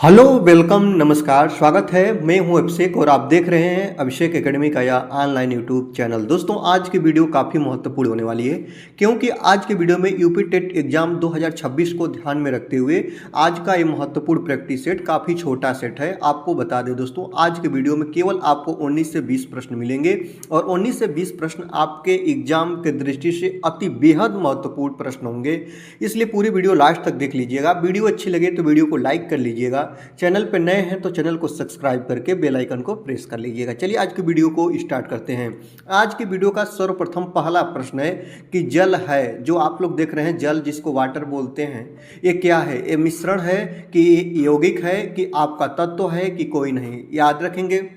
Hello welcome नमस्कार स्वागत है। मैं हूं अभिषेक और आप देख रहे हैं अभिषेक एकेडमी का यह ऑनलाइन यूट्यूब चैनल। दोस्तों आज की वीडियो काफ़ी महत्वपूर्ण होने वाली है क्योंकि आज की वीडियो में यूपी टेट एग्जाम 2026 को ध्यान में रखते हुए आज का ये महत्वपूर्ण प्रैक्टिस सेट काफ़ी छोटा सेट है। आपको बता दें दोस्तों, आज के वीडियो में केवल आपको 19 से 20 प्रश्न मिलेंगे और 19 से 20 प्रश्न आपके एग्जाम के दृष्टि से अति बेहद महत्वपूर्ण प्रश्न होंगे, इसलिए पूरी वीडियो लास्ट तक देख लीजिएगा। वीडियो अच्छी लगे तो वीडियो को लाइक कर लीजिएगा, चैनल पर नए हैं तो चैनल को सब्सक्राइब करके बेल आइकन को प्रेस कर लीजिएगा। चलिए आज की वीडियो को स्टार्ट करते हैं। आज की वीडियो का सर्वप्रथम पहला प्रश्न है कि जल है, जो आप लोग देख रहे हैं जल जिसको वाटर बोलते हैं, ये क्या है? ये मिश्रण है कि यौगिक है कि आपका तत्व है कि कोई नहीं? याद रखेंगे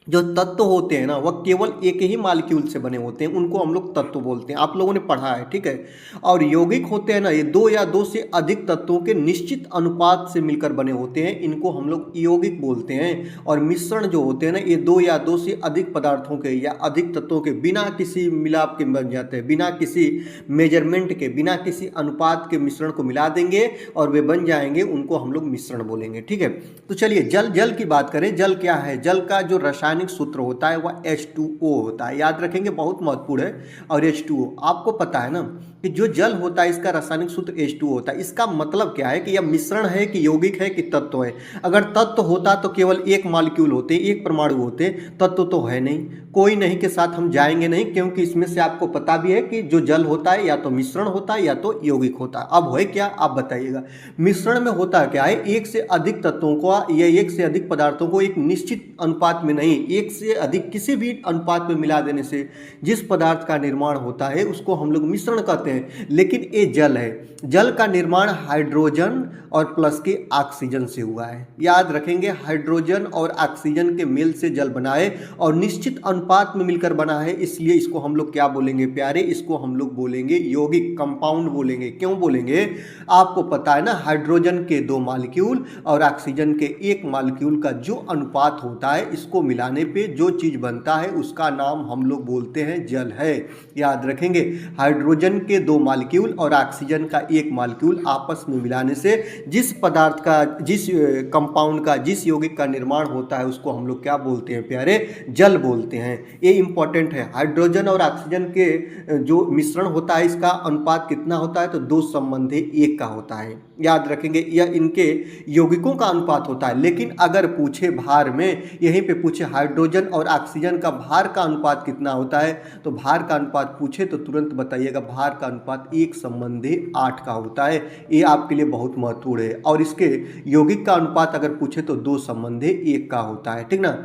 जो तत्व होते हैं ना वह केवल एक ही मॉलिक्यूल से बने होते हैं, उनको हम लोग तत्व बोलते हैं। आप लोगों ने पढ़ा है, ठीक है। और यौगिक होते हैं ना, ये दो या दो से अधिक तत्वों के निश्चित अनुपात से मिलकर बने होते हैं, इनको हम लोग यौगिक बोलते हैं। और मिश्रण जो होते हैं ना, ये दो या दो से अधिक पदार्थों के या अधिक तत्वों के बिना किसी मिलाप के बन जाते हैं, बिना किसी मेजरमेंट के, बिना किसी अनुपात के मिश्रण को मिला देंगे और वे बन जाएंगे, उनको हम लोग मिश्रण बोलेंगे, ठीक है। तो चलिए जल की बात करें। जल क्या है? जल का जो रासायनिक सूत्र होता है वह H2O होता है। याद रखेंगे, बहुत महत्वपूर्ण है। और H2O आपको पता है ना कि जो जल होता है इसका रासायनिक सूत्र H2O होता है। इसका मतलब क्या है कि यह मिश्रण है कि यौगिक है कि तत्व है? अगर तत्व होता तो केवल एक मॉलिक्यूल होते, एक परमाणु होते, तत्व तो है नहीं, कोई नहीं के साथ हम जाएंगे नहीं, क्योंकि इसमें से आपको पता भी है कि जो जल होता है या तो मिश्रण होता है या तो यौगिक होता है। अब है क्या, आप बताइएगा। मिश्रण में होता क्या है? एक से अधिक तत्वों को या एक से अधिक पदार्थों को एक निश्चित अनुपात में नहीं, एक से अधिक किसी भी अनुपात में मिला देने से जिस पदार्थ का निर्माण होता है उसको हम लोग मिश्रण कहते हैं। लेकिन ये जल है, जल का निर्माण हाइड्रोजन और प्लस के ऑक्सीजन से हुआ है। याद रखेंगे, हाइड्रोजन और ऑक्सीजन के मेल से जल बना है और निश्चित अनुपात में मिलकर बना है, इसलिए इसको हम लोग क्या बोलेंगे प्यारे? इसको हम लोग बोलेंगे यौगिक, कंपाउंड बोलेंगे। क्यों बोलेंगे? आपको पता है ना, हाइड्रोजन के 2 मॉलिक्यूल और ऑक्सीजन के 1 मॉलिक्यूल का जो अनुपात होता है, इसको मिलाने पे जो चीज बनता है उसका नाम हम लोग बोलते हैं जल है। याद रखेंगे, हाइड्रोजन के 2 मॉलिक्यूल और ऑक्सीजन का 1 मॉलिक्यूल आपस में मिलाने से जिस पदार्थ का, जिस कंपाउंड का, जिस यौगिक का निर्माण होता है उसको हम लोग क्या बोलते हैं प्यारे? जल बोलते हैं। ये इंपॉर्टेंट है। हाइड्रोजन और ऑक्सीजन के जो मिश्रण होता है इसका अनुपात कितना होता है? तो 2 संबंधी 1 का होता है। याद रखेंगे, यह इनके यौगिकों का अनुपात होता है। लेकिन अगर पूछे भार में, यहीं पे पूछे हाइड्रोजन और ऑक्सीजन का भार का अनुपात कितना होता है, तो भार का अनुपात पूछे तो तुरंत बताइएगा, भार का अनुपात 1 संबंधी 8 का होता है। ये आपके लिए बहुत महत्वपूर्ण है। और इसके यौगिक का अनुपात अगर पूछे तो 2 संबंधी 1 का होता है, ठीक ना।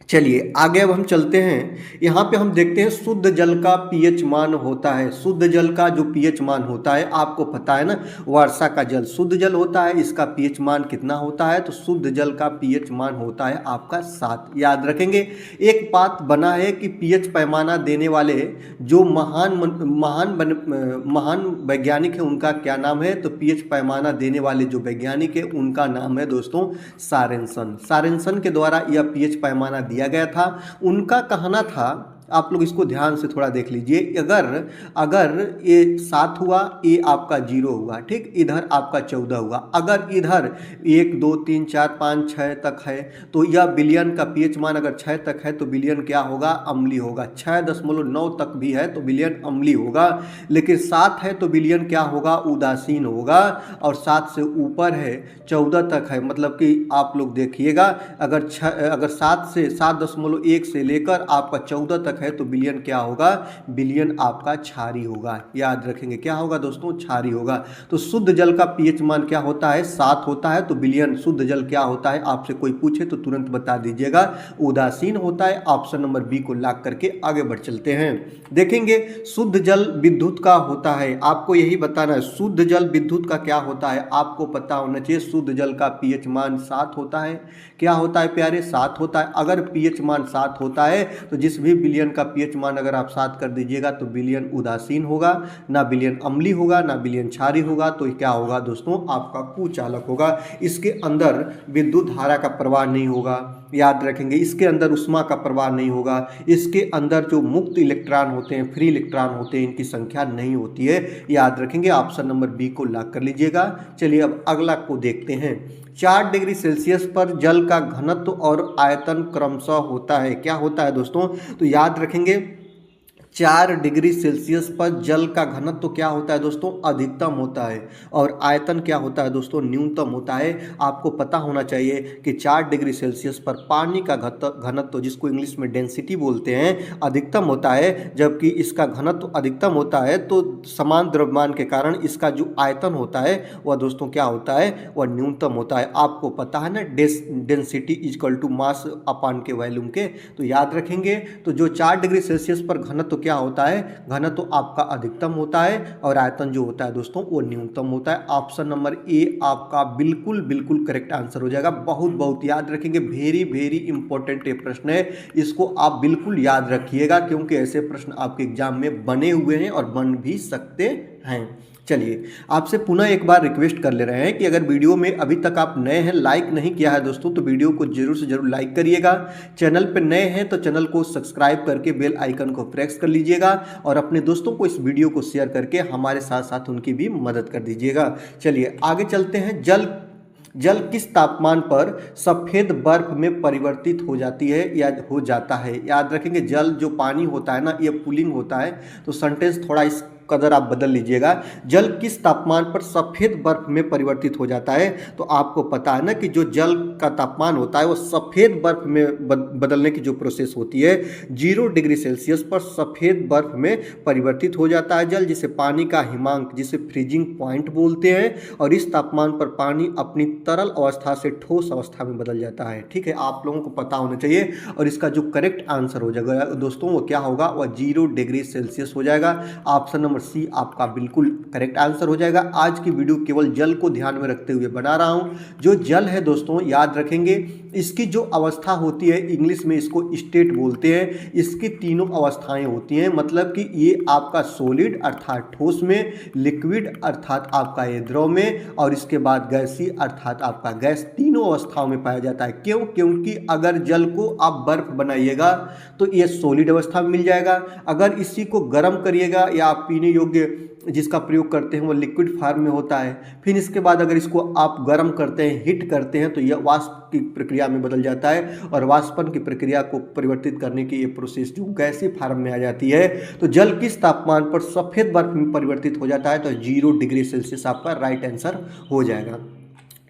चलिए आगे अब हम चलते हैं। यहाँ पे हम देखते हैं शुद्ध जल का पीएच मान होता है। शुद्ध जल का जो पीएच मान होता है आपको पता है ना, वर्षा का जल शुद्ध जल होता है, इसका पीएच मान कितना होता है? तो शुद्ध जल का पीएच मान होता है आपका 7। याद रखेंगे, एक बात बना है कि पीएच पैमाना देने वाले जो महान वैज्ञानिक है उनका क्या नाम है? तो पीएच पैमाना देने वाले जो वैज्ञानिक है उनका नाम है दोस्तों सारेंसन। सारेंसन के द्वारा यह पीएच पैमाना दिया गया था। उनका कहना था, आप लोग इसको ध्यान से थोड़ा देख लीजिए, अगर ये 7 हुआ, ये आपका 0 हुआ, ठीक, इधर आपका 14 हुआ। अगर इधर 1 2 3 4 5 6 तक है तो यह बिलियन का पीएच मान अगर 6 तक है तो बिलियन क्या होगा? अम्लीय होगा। 6.9 तक भी है तो बिलियन अम्लीय होगा। लेकिन 7 है तो बिलियन क्या होगा? उदासीन होगा। और 7 से ऊपर है, 14 तक है, मतलब कि आप लोग देखिएगा, अगर 7 से 7.1 से लेकर आपका 14 तक है तो बिलियन क्या होगा? बिलियन आपका क्षारीय होगा। याद रखेंगे, क्या होगा दोस्तों? क्षारीय होगा। तो शुद्ध जल का पीएच मान क्या होता है? 7 होता है। तो बिलियन शुद्ध जल क्या होता है? आपसे कोई पूछे तो तुरंत बता दीजिएगा, उदासीन होता है। ऑप्शन नंबर बी को लॉक करके आगे बढ़ चलते हैं। देखेंगे शुद्ध जल विद्युत का होता है। आपको यही बताना है, शुद्ध जल विद्युत का क्या होता है आपको पता होना चाहिए। शुद्ध जल का पीएच मान 7 होता है। क्या होता है प्यारे? 7 होता है। अगर पीएच मान 7 होता है तो जिस भी बिलियन का पीएच मान अगर आप 7 कर दीजिएगा तो बिलियन उदासीन होगा, ना बिलियन अम्लीय होगा, ना बिलियन क्षारीय होगा। तो क्या होगा दोस्तों? आपका कुचालक होगा। इसके अंदर विद्युत धारा का प्रवाह नहीं होगा। याद रखेंगे, इसके अंदर उष्मा का प्रवाह नहीं होगा। इसके अंदर जो मुक्त इलेक्ट्रॉन होते हैं, फ्री इलेक्ट्रॉन होते हैं, इनकी संख्या नहीं होती है। याद रखेंगे, ऑप्शन नंबर बी को लॉक कर लीजिएगा। चलिए अब अगला को देखते हैं। 4 डिग्री सेल्सियस पर जल का घनत्व और आयतन क्रमशः होता है। क्या होता है दोस्तों? तो याद रखेंगे 4 डिग्री सेल्सियस पर जल का घनत्व क्या होता है दोस्तों? अधिकतम होता है। और आयतन क्या होता है दोस्तों? न्यूनतम होता है। आपको पता होना चाहिए कि 4 डिग्री सेल्सियस पर पानी का घनत्व, जिसको इंग्लिश में डेंसिटी बोलते हैं, अधिकतम होता है, जबकि इसका घनत्व अधिकतम होता है तो समान द्रव्यमान के कारण इसका जो आयतन होता है वह दोस्तों क्या होता है? वह न्यूनतम होता है। आपको पता है ना, डेंसिटी इक्वल टू मास अपान के वॉल्यूम के। तो याद रखेंगे। तो जो 4 डिग्री सेल्सियस पर घनत्व क्या होता है? घनत्व आपका अधिकतम होता है और आयतन जो होता है दोस्तों वो न्यूनतम होता है। ऑप्शन नंबर ए आपका बिल्कुल बिल्कुल करेक्ट आंसर हो जाएगा। बहुत बहुत याद रखेंगे, वेरी वेरी इंपॉर्टेंट ये प्रश्न है, इसको आप बिल्कुल याद रखिएगा क्योंकि ऐसे प्रश्न आपके एग्जाम में बने हुए हैं और बन भी सकते हैं। चलिए, आपसे पुनः एक बार रिक्वेस्ट कर ले रहे हैं कि अगर वीडियो में अभी तक आप नए हैं, लाइक नहीं किया है दोस्तों, तो वीडियो को जरूर से जरूर लाइक करिएगा। चैनल पर नए हैं तो चैनल को सब्सक्राइब करके बेल आइकन को प्रेस कर लीजिएगा और अपने दोस्तों को इस वीडियो को शेयर करके हमारे साथ साथ उनकी भी मदद कर दीजिएगा। चलिए आगे चलते हैं। जल किस तापमान पर सफ़ेद बर्फ में परिवर्तित हो जाती है या हो जाता है? याद रखेंगे, जल जो पानी होता है ना, ये कूलिंग होता है। तो सेंटेंस थोड़ा इस कदर आप बदल लीजिएगा। जल किस तापमान पर सफ़ेद बर्फ में परिवर्तित हो जाता है? तो आपको पता है ना कि जो जल का तापमान होता है वो सफ़ेद बर्फ में बदलने की जो प्रोसेस होती है, 0 डिग्री सेल्सियस पर सफ़ेद बर्फ में परिवर्तित हो जाता है जल, जिसे पानी का हिमांक, जिसे फ्रीजिंग पॉइंट बोलते हैं। और इस तापमान पर पानी अपनी तरल अवस्था से ठोस अवस्था में बदल जाता है। ठीक है, आप लोगों को पता होना चाहिए। और इसका जो करेक्ट आंसर हो जाएगा दोस्तों वो क्या होगा? वह 0 डिग्री सेल्सियस हो जाएगा। ऑप्शन नंबर सी आपका बिल्कुल करेक्ट आंसर हो जाएगा। आज की वीडियो केवल जल को ध्यान में रखते हुए बना रहा हूं। जो जल है दोस्तों, याद रखेंगे, इसकी जो अवस्था होती है, इंग्लिश में इसको स्टेट बोलते हैं। इसकी तीनों अवस्थाएं होती हैं, मतलब कि ये आपका सॉलिड अर्थात ठोस में, लिक्विड अर्थात आपका ये द्रव में, और इसके बाद गैसीय अर्थात आपका गैस, तीनों अवस्थाओं में पाया जाता है। क्यों? क्योंकि अगर जल को आप बर्फ बनाइएगा तो ये सॉलिड अवस्था में मिल जाएगा। अगर इसी को गर्म करिएगा या आप पीने योग्य जिसका प्रयोग करते हैं वो लिक्विड फॉर्म में होता है। फिर इसके बाद अगर इसको आप गर्म करते हैं, हीट करते हैं, तो यह वाष्प की प्रक्रिया में बदल जाता है और वाष्पन की प्रक्रिया को परिवर्तित करने की ये प्रोसेस जो गैसीय फॉर्म में आ जाती है। तो जल किस तापमान पर सफ़ेद बर्फ में परिवर्तित हो जाता है? तो 0 डिग्री सेल्सियस आपका राइट आंसर हो जाएगा।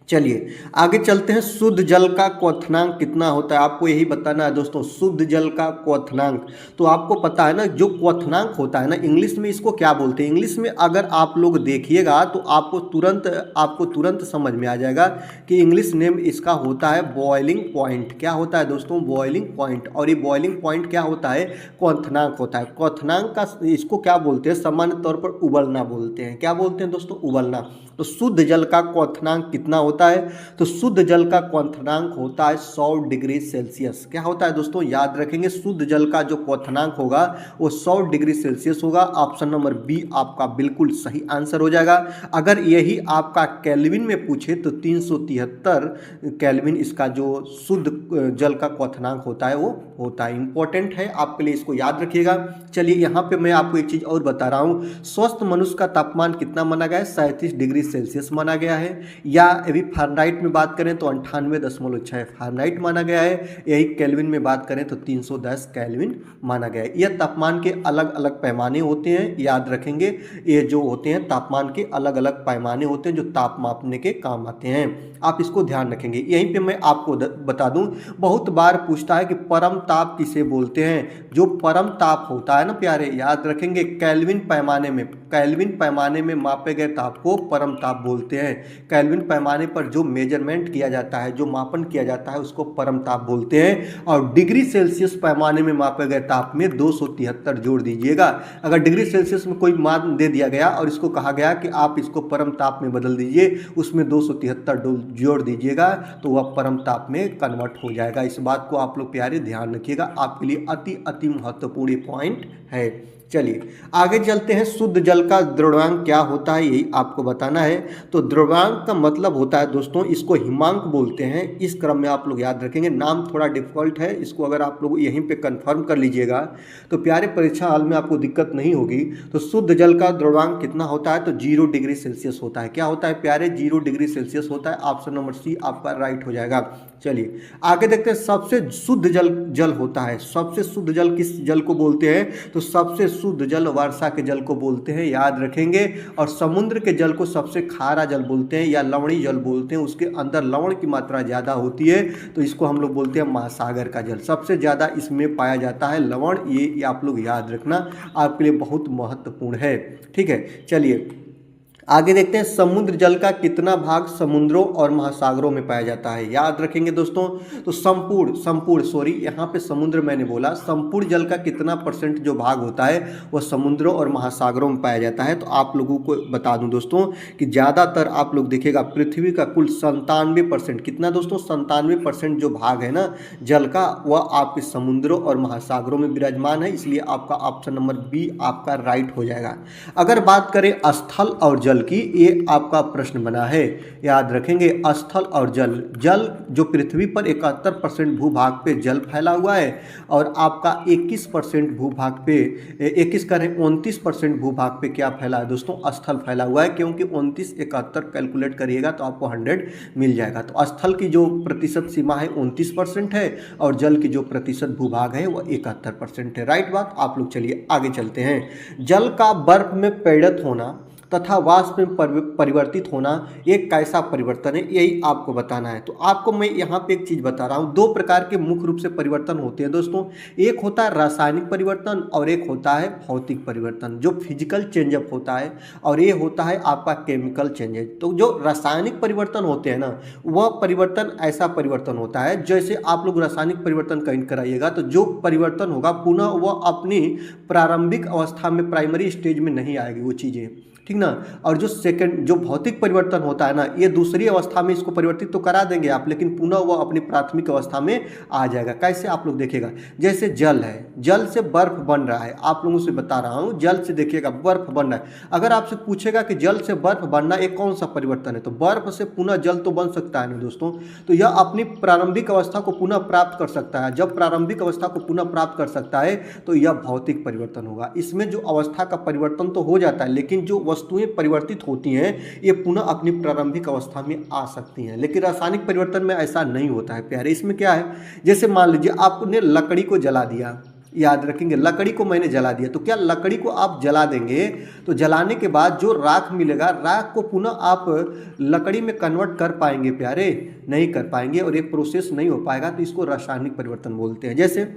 चलिए आगे चलते हैं। शुद्ध जल का क्वथनांक कितना होता है? आपको यही बताना है दोस्तों, शुद्ध जल का क्वथनांक। तो आपको पता है ना, जो क्वथनांक होता है ना, इंग्लिश में इसको क्या बोलते हैं? इंग्लिश में अगर आप लोग देखिएगा तो आपको तुरंत समझ में आ जाएगा कि इंग्लिश नेम इसका होता है बॉइलिंग पॉइंट। क्या होता है दोस्तों? Boiling point. और ये बॉइलिंग पॉइंट क्या होता है? क्वथनांक होता है। क्वथनांक का इसको क्या बोलते हैं? सामान्य तौर पर उबलना बोलते हैं। क्या बोलते हैं दोस्तों? उबलना। तो शुद्ध जल का क्वथनांक कितना होता है? तो शुद्ध जल का क्वथनांक होता है 100 डिग्री सेल्सियस। क्या होता है दोस्तों? याद रखेंगे, शुद्ध जल का जो क्वथनांक होगा वो 100 डिग्री सेल्सियस होगा। ऑप्शन नंबर बी आपका बिल्कुल सही आंसर हो जाएगा। अगर यही आपका केल्विन में पूछे तो 373 केल्विन इसका जो शुद्ध जल का क्वथनांक होता है वो होता है। इंपॉर्टेंट है आपके लिए, इसको याद रखिएगा। चलिए यहाँ पे मैं आपको एक चीज़ और बता रहा हूँ। स्वस्थ मनुष्य का तापमान कितना माना गया है? 37 डिग्री सेल्सियस माना गया है। या अभी फारेनहाइट में बात करें तो 98.6 फारेनहाइट माना गया है। यही केल्विन में बात करें तो 310 केल्विन माना गया है। यह तापमान के अलग अलग पैमाने होते हैं, याद रखेंगे। ये जो होते हैं तापमान के अलग अलग पैमाने होते हैं जो ताप मापने के काम आते हैं। आप इसको ध्यान रखेंगे। यहीं पे मैं आपको बता दूं, बहुत बार पूछता है कि परम ताप किसे बोलते हैं? जो परम ताप होता है ना प्यारे, याद रखेंगे, केल्विन पैमाने में मापे गए ताप को परम ताप बोलते हैं। केल्विन पैमाने पर जो मेजरमेंट किया जाता है, जो मापन किया जाता है, उसको परम ताप बोलते हैं। और डिग्री सेल्सियस पैमाने में मापे गए ताप में 273 जोड़ दीजिएगा। अगर डिग्री सेल्सियस में कोई मान दे दिया गया और इसको कहा गया कि आप इसको परम ताप में बदल दीजिए, उसमें 273 जोड़ दीजिएगा तो वह परम ताप में कन्वर्ट हो जाएगा। इस बात को आप लोग प्यारे ध्यान रखिएगा, आपके लिए अति महत्वपूर्ण पॉइंट है। चलिए आगे चलते हैं। शुद्ध जल का द्रव्यांक क्या होता है यही आपको बताना है। तो द्रव्यांक का मतलब होता है दोस्तों, इसको हिमांक बोलते हैं। इस क्रम में आप लोग याद रखेंगे, नाम थोड़ा डिफिकल्ट है, इसको अगर आप लोग यहीं पे कंफर्म कर लीजिएगा तो प्यारे परीक्षा हाल में आपको दिक्कत नहीं होगी। तो शुद्ध जल का द्रव्यांक कितना होता है, तो 0 डिग्री सेल्सियस होता है। क्या होता है प्यारे, 0 डिग्री सेल्सियस होता है। ऑप्शन नंबर सी आपका राइट हो जाएगा। चलिए आगे देखते हैं। सबसे शुद्ध जल होता है, सबसे शुद्ध जल किस जल को बोलते हैं, तो सबसे शुद्ध जल वर्षा के जल को बोलते हैं, याद रखेंगे। और समुद्र के जल को सबसे खारा जल बोलते हैं या लवणीय जल बोलते हैं, उसके अंदर लवण की मात्रा ज़्यादा होती है, तो इसको हम लोग बोलते हैं महासागर का जल। सबसे ज़्यादा इसमें पाया जाता है लवण, ये आप लोग याद रखना, आपके लिए बहुत महत्वपूर्ण है। ठीक है, चलिए आगे देखते हैं। समुद्र जल का कितना भाग समुद्रों और महासागरों में पाया जाता है, याद रखेंगे दोस्तों। तो संपूर्ण सॉरी, यहाँ पे समुद्र मैंने बोला, संपूर्ण जल का कितना परसेंट जो भाग होता है वह समुद्रों और महासागरों में पाया जाता है। तो आप लोगों को बता दूं दोस्तों कि ज़्यादातर आप लोग देखिएगा पृथ्वी का कुल 97%, कितना दोस्तों, 97% जो भाग है ना जल का, वह आपके समुद्रों और महासागरों में विराजमान है। इसलिए आपका ऑप्शन नंबर बी आपका राइट हो जाएगा। अगर बात करें स्थल और जल की, ये आपका प्रश्न बना है, याद रखेंगे। स्थल और जल जो पृथ्वी पर 71% भूभाग पे जल फैला हुआ है और आपका 21% भूभाग पे 29% भूभाग पे क्या फैला है दोस्तों, स्थल फैला हुआ है। क्योंकि 29 71 कैलकुलेट करिएगा तो आपको 100 मिल जाएगा। तो स्थल की जो प्रतिशत सीमा है 29% है और जल की जो प्रतिशत भूभाग है वह 71% है। राइट बात। आप लोग चलिए आगे चलते हैं। जल का बर्फ में पैडत होना तथा वाष्प में परिवर्तित होना एक कैसा परिवर्तन है, यही आपको बताना है। तो आपको मैं यहाँ पे एक चीज़ बता रहा हूँ, दो प्रकार के मुख्य रूप से परिवर्तन होते हैं दोस्तों। एक होता है रासायनिक परिवर्तन और एक होता है भौतिक परिवर्तन, जो फिजिकल चेंजअप होता है, और ये होता है आपका केमिकल चेंजेस। तो जो रासायनिक परिवर्तन होते हैं ना, वह परिवर्तन ऐसा परिवर्तन होता है, जैसे आप लोग रासायनिक परिवर्तन कहीं कराइएगा तो जो परिवर्तन होगा पुनः वह अपनी प्रारंभिक अवस्था में, प्राइमरी स्टेज में नहीं आएगी वो चीज़ें, ठीक ना। और जो भौतिक परिवर्तन होता है ना, ये दूसरी अवस्था में इसको परिवर्तित तो करा देंगे आप, लेकिन पुनः वो अपनी प्राथमिक अवस्था में आ जाएगा। कैसे आप लोग देखिएगा, जैसे जल है, जल से बर्फ बन रहा है, आप लोगों से बता रहा हूँ, जल से देखिएगा बर्फ बन रहा है। अगर आपसे पूछेगा कि जल से बर्फ बनना एक कौन सा परिवर्तन है, तो बर्फ से पुनः जल तो बन सकता है ना दोस्तों। तो यह अपनी प्रारंभिक अवस्था को पुनः प्राप्त कर सकता है। जब प्रारंभिक अवस्था को पुनः प्राप्त कर सकता है तो यह भौतिक परिवर्तन होगा। इसमें जो अवस्था का परिवर्तन तो हो जाता है, लेकिन जो वस्तुएं परिवर्तित होती हैं ये पुनः अपनी प्रारंभिक अवस्था में आ सकती हैं। लेकिन रासायनिक परिवर्तन में ऐसा नहीं होता है प्यारे। इसमें क्या है, जैसे मान लीजिए आपने लकड़ी को जला दिया, याद रखेंगे, लकड़ी को मैंने जला दिया, तो क्या लकड़ी को आप जला देंगे तो जलाने के बाद जो राख मिलेगा, राख को पुनः आप लकड़ी में कन्वर्ट कर पाएंगे प्यारे, नहीं कर पाएंगे, और एक प्रोसेस नहीं हो पाएगा। तो इसको रासायनिक परिवर्तन बोलते हैं। जैसे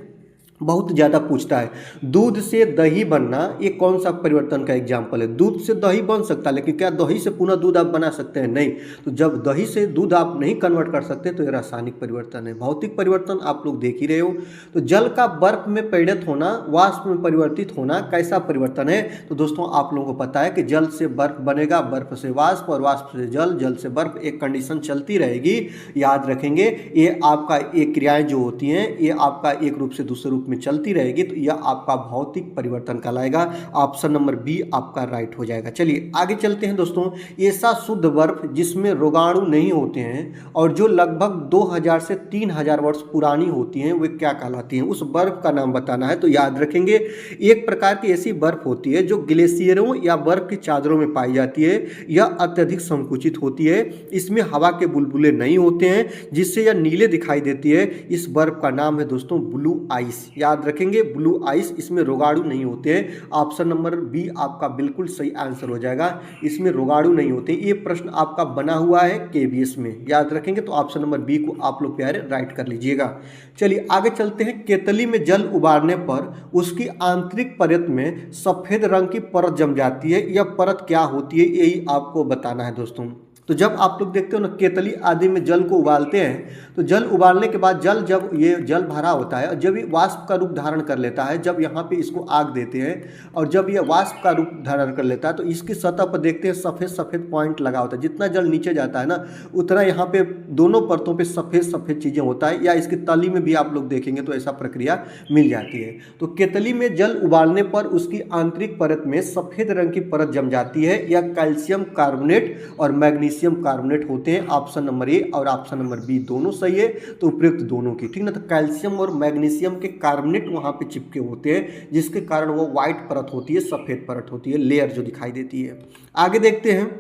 बहुत ज़्यादा पूछता है, दूध से दही बनना, ये कौन सा परिवर्तन का एग्जाम्पल है। दूध से दही बन सकता है, लेकिन क्या दही से पुनः दूध आप बना सकते हैं, नहीं। तो जब दही से दूध आप नहीं कन्वर्ट कर सकते तो ये रासायनिक परिवर्तन है। भौतिक परिवर्तन आप लोग देख ही रहे हो। तो जल का बर्फ में पैडत होना, वाष्प में परिवर्तित होना कैसा परिवर्तन है, तो दोस्तों आप लोगों को पता है कि जल से बर्फ बनेगा, बर्फ से वाष्प और वाष्प से जल, जल से बर्फ, एक कंडीशन चलती रहेगी, याद रखेंगे। ये आपका ये क्रियाएं जो होती हैं ये आपका एक रूप से दूसरे रूप में चलती रहेगी, तो यह आपका भौतिक परिवर्तन कहलाएगा। ऑप्शन नंबर बी आपका राइट हो जाएगा। चलिए आगे चलते हैं दोस्तों। ऐसा शुद्ध बर्फ जिसमें रोगाणु नहीं होते हैं और जो लगभग 2000 से 3000 वर्ष पुरानी होती हैं, वे क्या कहलाती हैं, उस बर्फ का नाम बताना है। तो याद रखेंगे, एक प्रकार की ऐसी बर्फ होती है जो ग्लेशियरों या बर्फ की चादरों में पाई जाती है। यह अत्यधिक संकुचित होती है, इसमें हवा के बुलबुले नहीं होते हैं, जिससे यह नीले दिखाई देती है। इस बर्फ का नाम है दोस्तों ब्लू आइस। याद रखेंगे, ब्लू आइस, इसमें रोगाणु नहीं होते हैं। ऑप्शन नंबर बी आपका बिल्कुल सही आंसर हो जाएगा, इसमें रोगाणु नहीं होते। ये प्रश्न आपका बना हुआ है केबीएस में, याद रखेंगे। तो ऑप्शन नंबर बी को आप लोग प्यारे राइट कर लीजिएगा। चलिए आगे चलते हैं। केतली में जल उबालने पर उसकी आंतरिक परत में सफेद रंग की परत जम जाती है, यह परत क्या होती है, यही आपको बताना है दोस्तों। तो जब आप लोग देखते हो ना केतली आदि में जल को उबालते हैं, तो जल उबालने के बाद जल जब ये जल भरा होता है और जब ये वाष्प का रूप धारण कर लेता है, जब यहाँ पे इसको आग देते हैं और जब ये वाष्प का रूप धारण कर लेता है, तो इसकी सतह पर देखते हैं सफ़ेद सफ़ेद पॉइंट लगा होता है। जितना जल नीचे जाता है ना, उतना यहाँ पे दोनों परतों पे सफ़ेद सफ़ेद चीज़ें होता है, या इसकी तली में भी आप लोग देखेंगे तो ऐसा प्रक्रिया मिल जाती है। तो केतली में जल उबालने पर उसकी आंतरिक परत में सफ़ेद रंग की परत जम जाती है, या कैल्शियम कार्बोनेट और मैग्नीशियम कार्बोनेट होते हैं। ऑप्शन नंबर ए और ऑप्शन नंबर बी दोनों सही है, तो उपयुक्त दोनों की, ठीक ना। तो कैल्शियम और मैग्नीशियम के कार्बोनेट वहाँ पे चिपके होते हैं, जिसके कारण वो व्हाइट परत होती है, सफ़ेद परत होती है, लेयर जो दिखाई देती है। आगे देखते हैं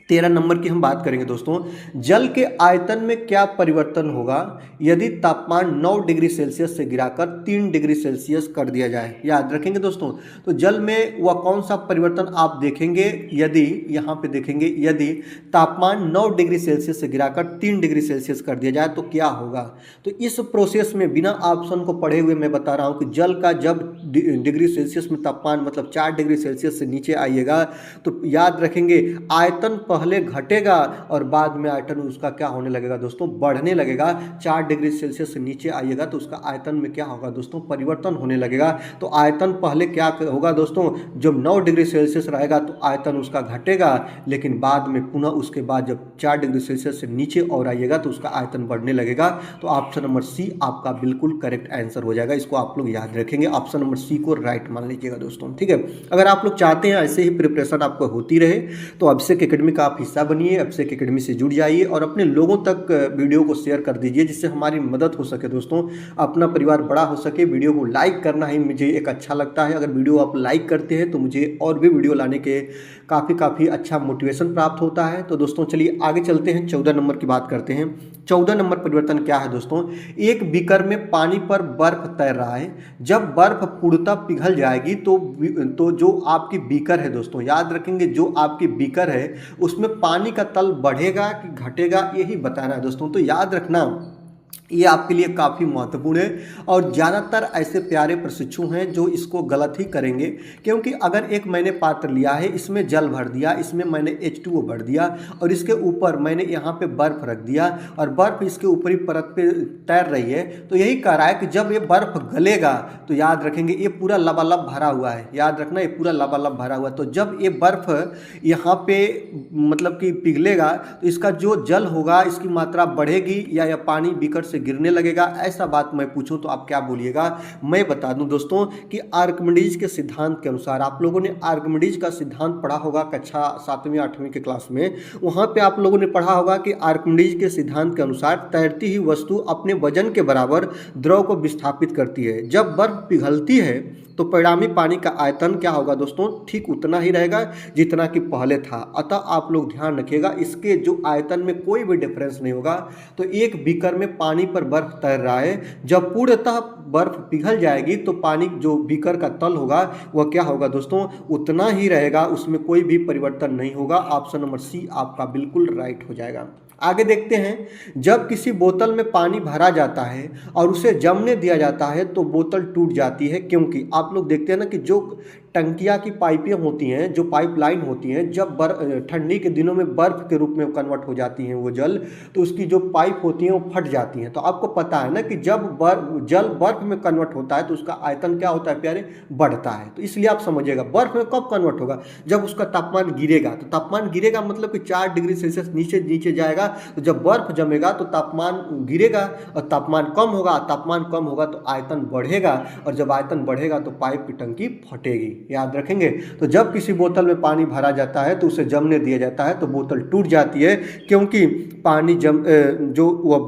13 नंबर की हम बात करेंगे दोस्तों। जल के आयतन में क्या परिवर्तन होगा यदि तापमान 9 डिग्री सेल्सियस से गिराकर 3 डिग्री सेल्सियस कर दिया जाए? याद रखेंगे दोस्तों। तो जल में वह कौन सा परिवर्तन आप देखेंगे यदि, यहाँ पे देखेंगे, यदि तापमान 9 डिग्री सेल्सियस से गिराकर 3 डिग्री सेल्सियस कर दिया जाए तो क्या होगा? तो इस प्रोसेस में बिना ऑप्शन को पढ़े हुए मैं बता रहा हूँ कि जल का जब डिग्री सेल्सियस में तापमान मतलब 4 डिग्री सेल्सियस से नीचे आइएगा, तो याद रखेंगे आयतन पहले घटेगा और बाद में आयतन उसका क्या होने लगेगा दोस्तों, बढ़ने लगेगा। 4 डिग्री सेल्सियस से नीचे आइएगा तो उसका आयतन में क्या होगा दोस्तों, परिवर्तन होने लगेगा। तो आयतन पहले क्या होगा दोस्तों, जब 9 डिग्री सेल्सियस रहेगा तो आयतन उसका घटेगा, लेकिन बाद में पुनः उसके बाद जब 4 डिग्री सेल्सियस से नीचे और आइएगा तो उसका आयतन बढ़ने लगेगा। तो ऑप्शन नंबर सी आपका बिल्कुल करेक्ट आंसर हो जाएगा। इसको आप लोग याद रखेंगे, ऑप्शन नंबर सी को राइट मान लीजिएगा दोस्तों, ठीक है। अगर आप लोग चाहते हैं ऐसे ही प्रिपरेशन आपको होती रहे तो अभिषेक एकेडमी का आप हिस्सा बनिए, अभिषेक एकेडमी से जुड़ जाइए और अपने लोगों तक वीडियो को शेयर कर दीजिए, जिससे हमारी मदद हो सके दोस्तों, अपना परिवार बड़ा हो सके। वीडियो को लाइक करना ही मुझे एक अच्छा लगता है। अगर वीडियो आप लाइक करते हैं तो मुझे और भी वीडियो लाने के काफ़ी अच्छा मोटिवेशन प्राप्त होता है। तो दोस्तों चलिए आगे चलते हैं, 14 नंबर की बात करते हैं। 14 नंबर परिवर्तन क्या है दोस्तों, एक बीकर में पानी पर बर्फ तैर रहा है। जब बर्फ पूर्णतः पिघल जाएगी तो जो आपकी बीकर है दोस्तों, याद रखेंगे जो आपकी बीकर है उसमें पानी का तल बढ़ेगा कि घटेगा, यही बताना है दोस्तों। तो याद रखना ये आपके लिए काफ़ी महत्वपूर्ण है, और ज़्यादातर ऐसे प्यारे प्रशिक्षु हैं जो इसको गलत ही करेंगे। क्योंकि अगर एक मैंने पात्र लिया है, इसमें जल भर दिया, इसमें मैंने H2O भर दिया और इसके ऊपर मैंने यहाँ पे बर्फ़ रख दिया और बर्फ़ इसके ऊपरी परत पे तैर रही है, तो यही कह रहा है कि जब ये बर्फ़ गलेगा तो याद रखेंगे ये पूरा लबालब भरा हुआ है। याद रखना ये पूरा लबालब भरा हुआ है। तो जब ये बर्फ़ यहाँ पे मतलब कि पिघलेगा तो इसका जो जल होगा इसकी मात्रा बढ़ेगी या पानी बीकर से गिरने लगेगा। ऐसा बात मैं पूछूं तो आप क्या बोलिएगा? मैं बता दूं दोस्तों कि आर्किमिडीज के सिद्धांत के अनुसार, आप लोगों ने आर्किमिडीज का सिद्धांत पढ़ा होगा कक्षा 7वीं 8वीं के क्लास में। वहां पे आप लोगों ने पढ़ा होगा कि आर्किमिडीज के सिद्धांत के अनुसार तैरती हुई वस्तु अपने वजन के बराबर द्रव को विस्थापित करती है। जब बर्फ पिघलती है तो परिणामी पानी का आयतन क्या होगा दोस्तों, ठीक उतना ही रहेगा जितना कि पहले था। अतः आप लोग ध्यान रखिएगा, इसके जो आयतन में कोई भी डिफरेंस नहीं होगा। तो एक बीकर में पानी पर बर्फ तैर रहा है, जब पूर्णतः बर्फ पिघल जाएगी तो पानी जो बीकर का तल होगा वह क्या होगा दोस्तों, उतना ही रहेगा, उसमें कोई भी परिवर्तन नहीं होगा। ऑप्शन नंबर सी आपका बिल्कुल राइट हो जाएगा। आगे देखते हैं, जब किसी बोतल में पानी भरा जाता है और उसे जमने दिया जाता है तो बोतल टूट जाती है, क्योंकि आप लोग देखते हैं ना कि जो टंकियाँ की पाइपें होती हैं, जो पाइपलाइन होती हैं, जब ठंडी के दिनों में बर्फ़ के रूप में कन्वर्ट हो जाती हैं वो जल, तो उसकी जो पाइप होती हैं वो फट जाती हैं। तो आपको पता है ना कि जब जल बर्फ़ में कन्वर्ट होता है तो उसका आयतन क्या होता है प्यारे, बढ़ता है। तो इसलिए आप समझिएगा बर्फ़ में कब कन्वर्ट होगा, जब उसका तापमान गिरेगा। तो तापमान गिरेगा मतलब कि 4 डिग्री सेल्सियस नीचे जाएगा। तो जब बर्फ़ जमेगा तो तापमान गिरेगा और तापमान कम होगा, तापमान कम होगा तो आयतन बढ़ेगा, और जब आयतन बढ़ेगा तो पाइप की टंकी फटेगी। याद रखेंगे। तो जब किसी बोतल में पानी भरा जाता है तो उसे जमने दिया जाता है तो बोतल टूट जाती है, क्योंकि पानी जो वह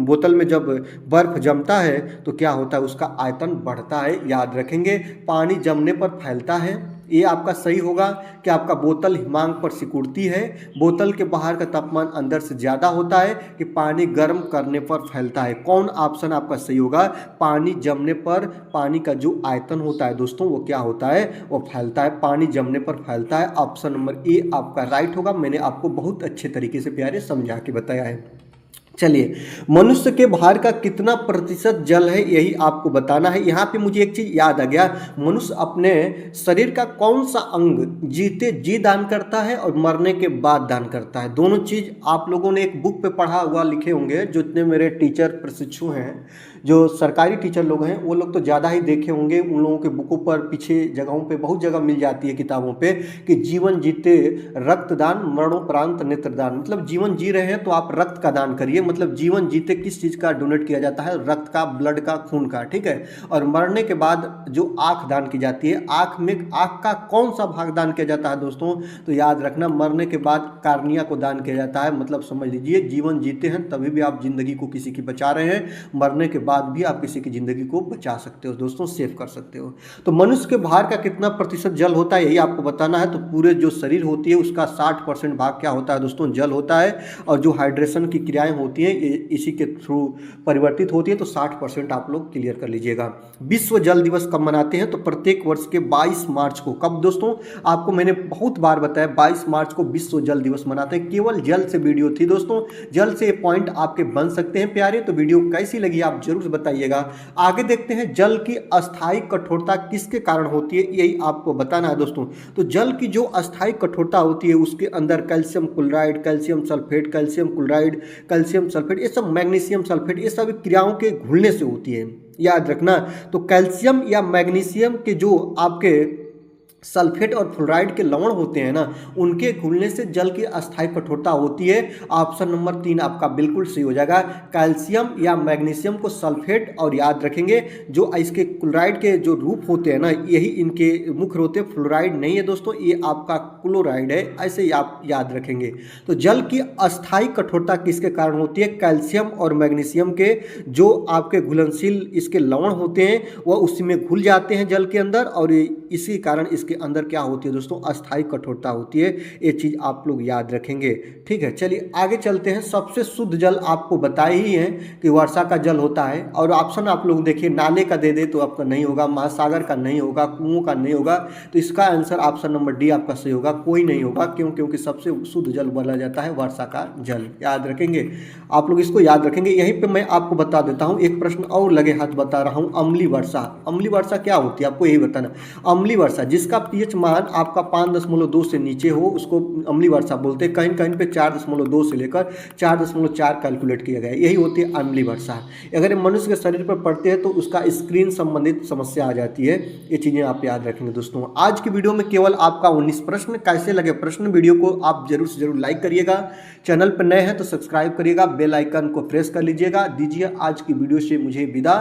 बोतल में जब बर्फ जमता है तो क्या होता है, उसका आयतन बढ़ता है। याद रखेंगे, पानी जमने पर फैलता है। ये आपका सही होगा कि आपका बोतल हिमांक पर सिकुड़ती है, बोतल के बाहर का तापमान अंदर से ज़्यादा होता है, कि पानी गर्म करने पर फैलता है। कौन ऑप्शन आपका सही होगा? पानी जमने पर पानी का जो आयतन होता है दोस्तों वो क्या होता है, वो फैलता है, पानी जमने पर फैलता है। ऑप्शन नंबर ए आपका राइट होगा। मैंने आपको बहुत अच्छे तरीके से प्यारे समझा के बताया है। चलिए, मनुष्य के भार का कितना प्रतिशत जल है यही आपको बताना है। यहाँ पे मुझे एक चीज़ याद आ गया, मनुष्य अपने शरीर का कौन सा अंग जीते जी दान करता है और मरने के बाद दान करता है। दोनों चीज़ आप लोगों ने एक बुक पे पढ़ा हुआ लिखे होंगे, जो इतने मेरे टीचर प्रशिक्षु हैं, जो सरकारी टीचर लोग हैं, वो लोग तो ज़्यादा ही देखे होंगे। उन लोगों के बुकों पर पीछे जगहों पे बहुत जगह मिल जाती है किताबों पे कि जीवन जीते रक्तदान, मरणोपरांत नेत्रदान। मतलब जीवन जी रहे हैं तो आप रक्त का दान करिए। मतलब जीवन जीते किस चीज़ का डोनेट किया जाता है? रक्त का, ब्लड का, खून का, ठीक है। और मरने के बाद जो आँख दान की जाती है, आँख का कौन सा भाग दान किया जाता है दोस्तों? तो याद रखना, मरने के बाद कार्निया को दान किया जाता है। मतलब समझ लीजिए, जीवन जीते हैं तभी भी आप जिंदगी को किसी की बचा रहे हैं, मरने के बाद भी आप किसी की जिंदगी को बचा सकते हो दोस्तों, सेव कर सकते हो। तो मनुष्य के भार का कितना प्रतिशत जल होता है यही आपको बताना है। तो पूरे जो शरीर होती है उसका 60% भाग क्या होता है दोस्तों? जल होता है। और जो हाइड्रेशन की क्रियाएं होती हैं इसी के थ्रू परिवर्तित होती है। तो 60% आप लोग क्लियर कर लीजिएगा। विश्व जल दिवस कब मनाते हैं? तो प्रत्येक वर्ष के 22 मार्च को। कब दोस्तों? आपको मैंने बहुत बार बताया, 22 मार्च को विश्व जल दिवस मनाते हैं। केवल जल से वीडियो थी दोस्तों, जल से पॉइंट आपके बन सकते हैं प्यारे। तो वीडियो कैसी लगी आप जरूर बताइएगा। आगे देखते हैं, जल की अस्थायी कठोरता किसके कारण होती है यही आपको बताना है दोस्तों। तो जल की जो अस्थायी कठोरता होती है उसके अंदर calcium chloride, calcium sulphate, calcium chloride, calcium sulphate, ये सब मैग्नीशियम सल्फेट, ये सब क्रियाओं के घुलने से होती है, याद रखना। तो कैल्शियम या मैग्नीशियम के जो आपके सल्फेट और फ्लोराइड के लवण होते हैं ना, उनके घुलने से जल की अस्थायी कठोरता होती है। ऑप्शन नंबर 3 आपका बिल्कुल सही हो जाएगा। कैल्शियम या मैग्नीशियम को सल्फेट, और याद रखेंगे जो इसके क्लोराइड के जो रूप होते हैं ना, यही इनके मुख्य होते हैं। फ्लोराइड नहीं है दोस्तों, ये आपका क्लोराइड है, ऐसे ही आप याद रखेंगे। तो जल की अस्थायी कठोरता किसके कारण होती है? कैल्शियम और मैग्नीशियम के जो आपके घुलनशील इसके लवण होते हैं वह उसी में घुल जाते हैं जल के अंदर, और इसी कारण इसके अंदर क्या होती है दोस्तों? अस्थायी कठोरता होती है। ये चीज आप लोग याद रखेंगे, ठीक है। चलिए आगे चलते हैं। सबसे शुद्ध जल आपको बताया ही है कि वर्षा का जल होता है। और ऑप्शन आप लोग देखिए, नाले का दे दे तो आपका नहीं होगा, महासागर का नहीं होगा, कुओं का नहीं होगा। तो इसका आंसर ऑप्शन नंबर डी आपका सही होगा, कोई नहीं होगा। क्यों? क्योंकि सबसे शुद्ध जल बोला जाता है वर्षा का जल, याद रखेंगे। आप लोग इसको याद रखेंगे। यहीं पर मैं आपको बता देता हूँ, एक प्रश्न और लगे हाथ बता रहा हूँ। अम्लीय वर्षा, अम्लीय वर्षा क्या होती है आपको यही बताना। अम्लीय वर्षा, जिसका पीएच मान आपका 5.2 से नीचे हो उसको अम्लीय वर्षा बोलते हैं। कहीं कहीं पे 4.2 से लेकर 4.4 कैलकुलेट किया गया है, यही होती है अम्लीय वर्षा। अगर मनुष्य के शरीर पर पड़ते हैं तो उसका स्क्रीन संबंधित समस्या आ जाती है। ये चीज़ें आप याद रखेंगे दोस्तों। आज की वीडियो में केवल आपका 19 प्रश्न। कैसे लगे प्रश्न? वीडियो को आप जरूर से जरूर लाइक करिएगा, चैनल पर नए हैं तो सब्सक्राइब करिएगा, बेल आइकन को प्रेस कर लीजिएगा। दीजिए आज की वीडियो से मुझे विदा।